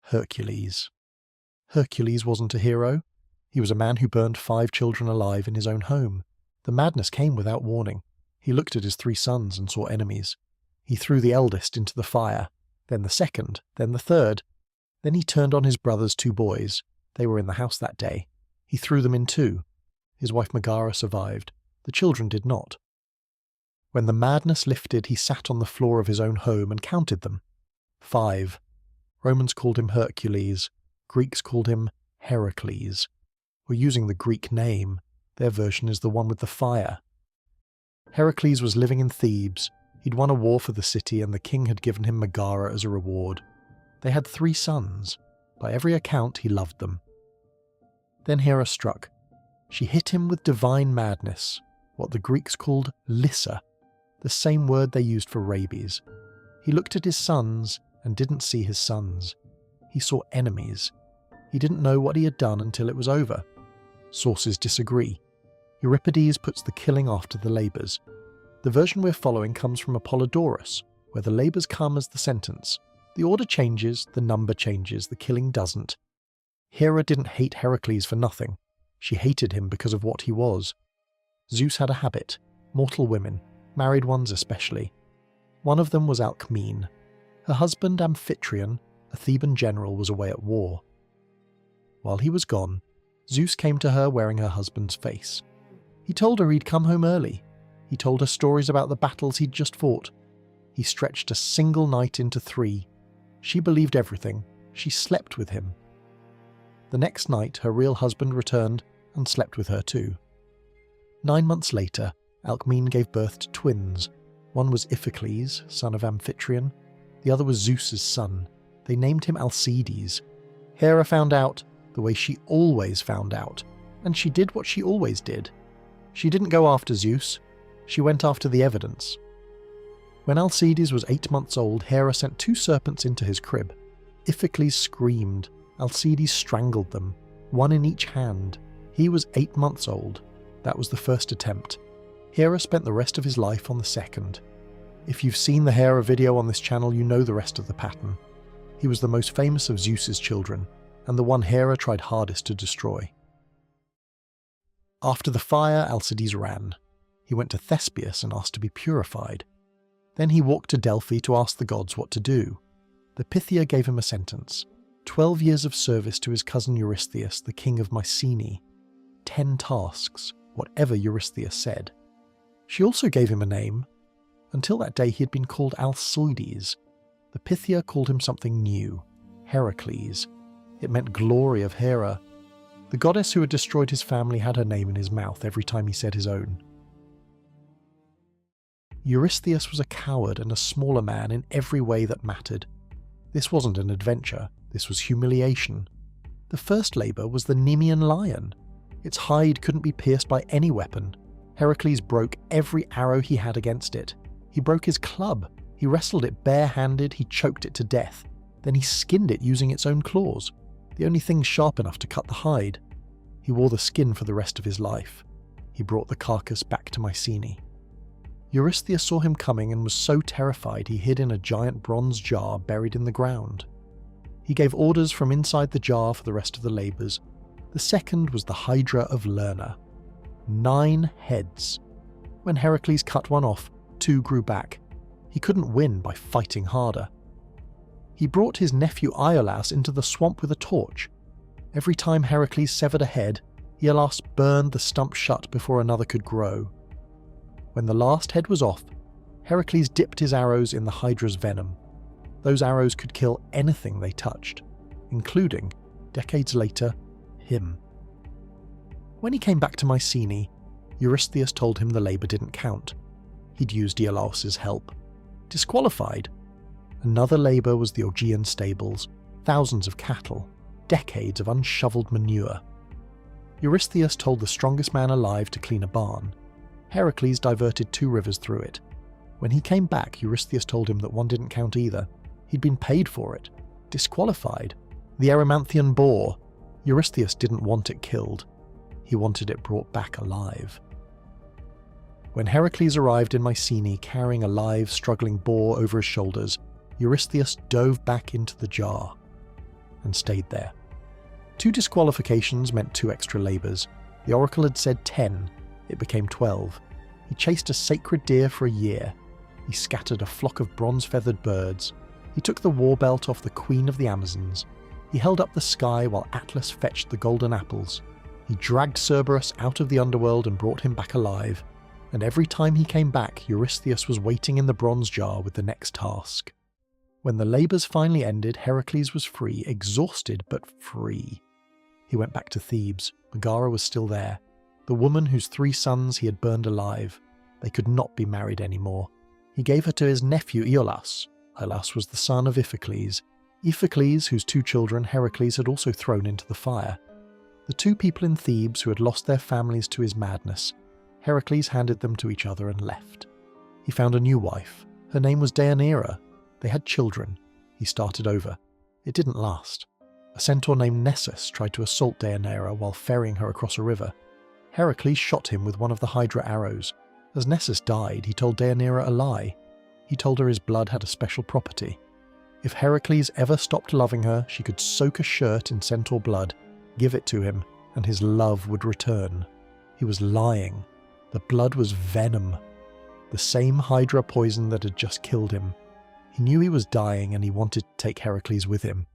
Hercules. Hercules wasn't a hero. He was a man who burned 5 children alive in his own home. The madness came without warning. He looked at his 3 sons and saw enemies. He threw the eldest into the fire, then the second, then the third. Then he turned on his brother's 2 boys. They were in the house that day. He threw them in too. His wife Megara survived. The children did not. When the madness lifted, he sat on the floor of his own home and counted them. 5. Romans called him Hercules. Greeks called him Heracles. We're using the Greek name. Their version is the one with the fire. Heracles was living in Thebes. He'd won a war for the city and the king had given him Megara as a reward. They had 3 sons. By every account, he loved them. Then Hera struck. She hit him with divine madness, what the Greeks called lyssa, the same word they used for rabies. He looked at his sons and didn't see his sons. He saw enemies. He didn't know what he had done until it was over. Sources disagree. Euripides puts the killing after the labours. The version we're following comes from Apollodorus, where the labours come as the sentence. The order changes, the number changes, the killing doesn't. Hera didn't hate Heracles for nothing. She hated him because of what he was. Zeus had a habit, mortal women, married ones especially. One of them was Alcmene. Her husband Amphitryon, a Theban general, was away at war. While he was gone, Zeus came to her wearing her husband's face. He told her he'd come home early. He told her stories about the battles he'd just fought. He stretched a single night into 3. She believed everything. She slept with him. The next night, her real husband returned and slept with her too. 9 months later, Alcmene gave birth to twins. One was Iphicles, son of Amphitryon. The other was Zeus's son. They named him Alcides. Hera found out the way she always found out, and she did what she always did. She didn't go after Zeus. She went after the evidence. When Alcides was 8 months old, Hera sent 2 serpents into his crib. Iphicles screamed. Alcides strangled them, 1 in each hand. He was 8 months old. That was the first attempt. Hera spent the rest of his life on the second. If you've seen the Hera video on this channel, you know the rest of the pattern. He was the most famous of Zeus's children, and the one Hera tried hardest to destroy. After the fire, Alcides ran. He went to Thespius and asked to be purified. Then he walked to Delphi to ask the gods what to do. The Pythia gave him a sentence: 12 years of service to his cousin Eurystheus, the king of Mycenae. 10 tasks, whatever Eurystheus said. She also gave him a name. Until that day he had been called Alcides. The Pythia called him something new: Heracles. It meant glory of Hera. The goddess who had destroyed his family had her name in his mouth every time he said his own. Eurystheus was a coward and a smaller man in every way that mattered. This wasn't an adventure, this was humiliation. The first labour was the Nemean lion. Its hide couldn't be pierced by any weapon. Heracles broke every arrow he had against it. He broke his club. He wrestled it bare-handed, he choked it to death. Then he skinned it using its own claws, the only thing sharp enough to cut the hide. He wore the skin for the rest of his life. He brought the carcass back to Mycenae. Eurystheus saw him coming and was so terrified he hid in a giant bronze jar buried in the ground. He gave orders from inside the jar for the rest of the labours. The second was the Hydra of Lerna. 9 heads. When Heracles cut one off, 2 grew back. He couldn't win by fighting harder. He brought his nephew Iolaus into the swamp with a torch. Every time Heracles severed a head, Iolaus burned the stump shut before another could grow. When the last head was off, Heracles dipped his arrows in the Hydra's venom. Those arrows could kill anything they touched, including, decades later, him. When he came back to Mycenae, Eurystheus told him the labour didn't count. He'd used Iolaus's help. Disqualified. Another labour was the Augean stables, thousands of cattle, decades of unshoveled manure. Eurystheus told the strongest man alive to clean a barn. Heracles diverted 2 rivers through it. When he came back, Eurystheus told him that one didn't count either. He'd been paid for it. Disqualified. The Erymanthian boar. Eurystheus didn't want it killed. He wanted it brought back alive. When Heracles arrived in Mycenae carrying a live, struggling boar over his shoulders, Eurystheus dove back into the jar. and stayed there. 2 disqualifications meant 2 extra labours. The oracle had said 10, it became 12. He chased a sacred deer for a year. He scattered a flock of bronze-feathered birds. He took the war belt off the queen of the Amazons. He held up the sky while Atlas fetched the golden apples. He dragged Cerberus out of the underworld and brought him back alive. And every time he came back, Eurystheus was waiting in the bronze jar with the next task. When the labours finally ended, Heracles was free, exhausted but free. He went back to Thebes. Megara was still there, the woman whose 3 sons he had burned alive. They could not be married anymore. He gave her to his nephew Iolaus. Iolaus was the son of Iphicles. Iphicles, whose 2 children Heracles had also thrown into the fire. The 2 people in Thebes who had lost their families to his madness. Heracles handed them to each other and left. He found a new wife. Her name was Deianira. They had children. He started over. It didn't last. A centaur named Nessus tried to assault Deianira while ferrying her across a river. Heracles shot him with one of the Hydra arrows. As Nessus died, he told Deianira a lie. He told her his blood had a special property. If Heracles ever stopped loving her, she could soak a shirt in centaur blood, give it to him, and his love would return. He was lying. The blood was venom. The same Hydra poison that had just killed him. He knew he was dying and he wanted to take Heracles with him.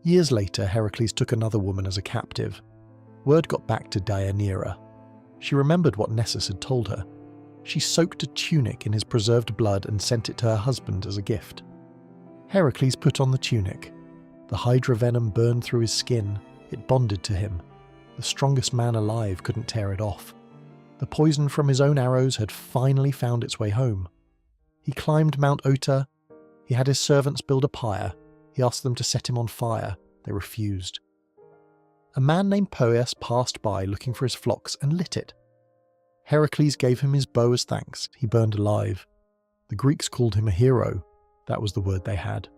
Years later, Heracles took another woman as a captive. Word got back to Deianira. She remembered what Nessus had told her. She soaked a tunic in his preserved blood and sent it to her husband as a gift. Heracles put on the tunic. The Hydra venom burned through his skin. It bonded to him. The strongest man alive couldn't tear it off. The poison from his own arrows had finally found its way home. He climbed Mount Ota. He had his servants build a pyre. He asked them to set him on fire. They refused. A man named Poeas passed by looking for his flocks and lit it. Heracles gave him his bow as thanks. He burned alive. The Greeks called him a hero. That was the word they had.